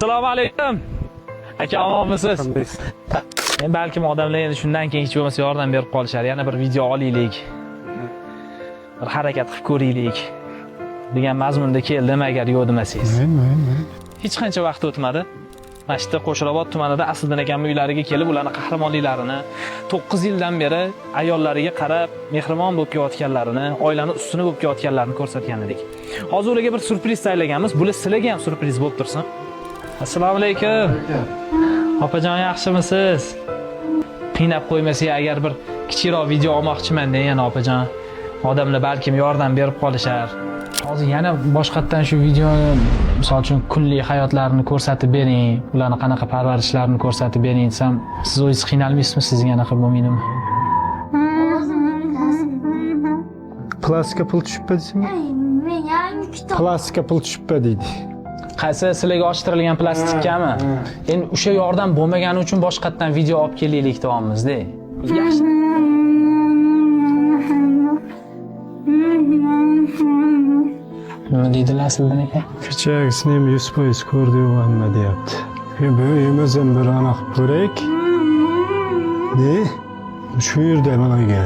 Assalomu alaykum. Aka, omonmisiz? Men balkim odamlar endi shundan keyin hech bo'lmasa yordam berib qolishar. Yana bir video olaylik. Bir harakat qilib ko'raylik degan mazmunda keldim agar yo'q demasangiz. Hech qancha vaqt o'tmadi. Mana shu Qo'shrabot tumanida Asliddin akamning uylariga kelib, ularning qahramonliklarini, 9 yildan beri ayollariga qarab mehribon bo'lib kelayotganlarini, oilani ustuni bo'lib kelayotganlarini ko'rsatgan edik. Hozir ularga bir surpriz tayyorlaganmiz. Bular sizlarga ham surpriz bo'lib tursin. Assalomu alaykum. Opajon, yaxshimisiz? Qiynab qo'ymasak agar bir kichikroq video olmoqchiman-da yana opajon. Odamlar balkim yordam berib qolishar. Hozir yana boshqatdan shu videoni, misol uchun kunlik hayotlarini ko'rsatib bering, ularni qanaqa parvarishlarini ko'rsatib bering desam, siz o'zingiz qiynalmaysizmi? Sizga anaqa bo'lmaydimi? Plastika pul tushibdi deysizmi? Plastika pul tushibdi deydi. Qaysi sizlarga ochtirilgan plastikkami? Endi o'sha yordam bo'lmagani uchun boshqatdan video olib kelaylik deyapmiz-da. Yaxshi. Nima deydilar Asliddin aka? Kechagisini ham 100% ko'rdi-yu hamma deyapti. Bu yemazam bir aniq ko'rak. Ne? Shu yerda managa.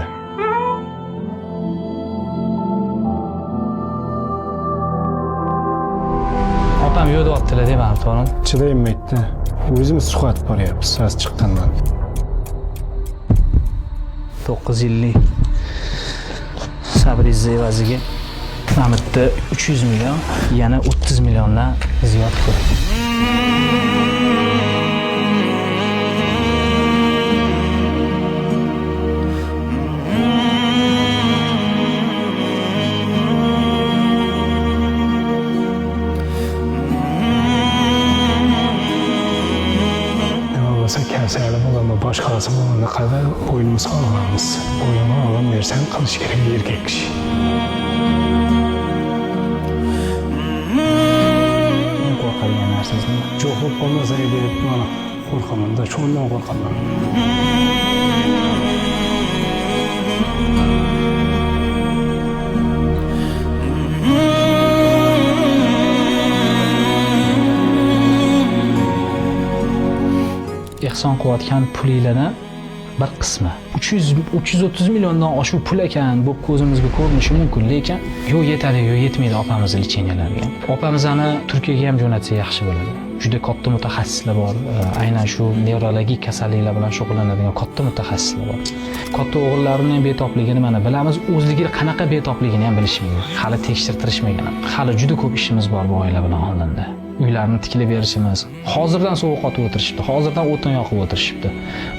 Opam yo'q deyaptilar deb ham to'g'rimi? Chidaymaydi. O'zimiz suhbat boryapmiz so'z chiqqandan. 9 yillik sabringiz evaziga Amitda 300 million, yana 30 milliondan ziyod ko'p. Kasali bo'ladi, boshqasi bo'lganda qadar bo'ynimiz olamiz. Bo'ynini olib bersang qilish kerak erkak kishi. Qo'rqadigan narsangizmi? Jo'q bo'lib qolmasa deb mana qo'rqaman-da, shundan qo'rqaman. Ehson qilayotgan pulinglardan bir qismi 330 milliondan oshiq pul ekan, bu ko'zimizga ko'rinishi mumkin, lekin yo'q yetadi, yo'q yetmaydi opamizning licheniyalariga. Opamizni Turkiyaga ham jo'natsa yaxshi bo'ladi. Juda katta mutaxassislar bor, aynan shu nevrologik kasalliklar bilan shug'ullanadigan katta mutaxassislar bor. Katta o'g'illarining ham betobligini mana bilamiz, o'zligi qanaqa betobligini ham bilishmaydi. Hali tekshirtirishmagan. Hali juda ko'p ishimiz bor bu oila bilan oldinda. Uylarni tiklab berishimiz, hozirdan sovuq otib o'tirishibdi, hozirdan o'tin yoqib o'tirishibdi.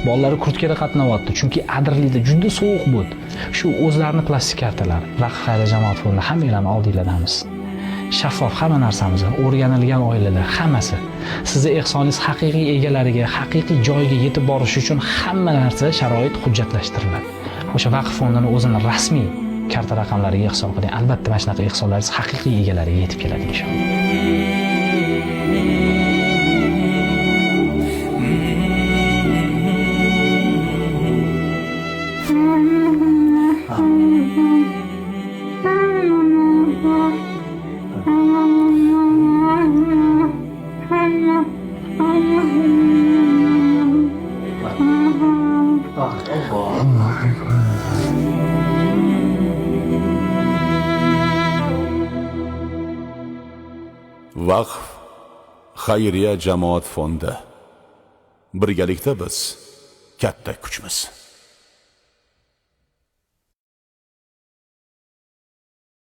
Bolalari kurtkada qatnayapti, chunki Adirlikda juda sovuq bo'ldi. Shu o'zlarini plastik kartalari, Vaqf xayriya jamoat fondi hammalarni oldinglardamiz. Shaffof hamma narsamiz, o'rganilgan oilalar hammasi. Sizni ehsoningiz haqiqiy egalariga, haqiqiy joyiga yetib borish uchun hamma narsa sharoit hujjatlashtiriladi. O'sha Vaqf fondining o'zini rasmiy karta raqamlariga ehson qiling. Albatta, mana shunaqa ehsonlaringiz haqiqiy egalariga yetib keladi inshaalloh. Vaqf xayriya jamoat fondi. Birgalikda biz katta kuchmiz.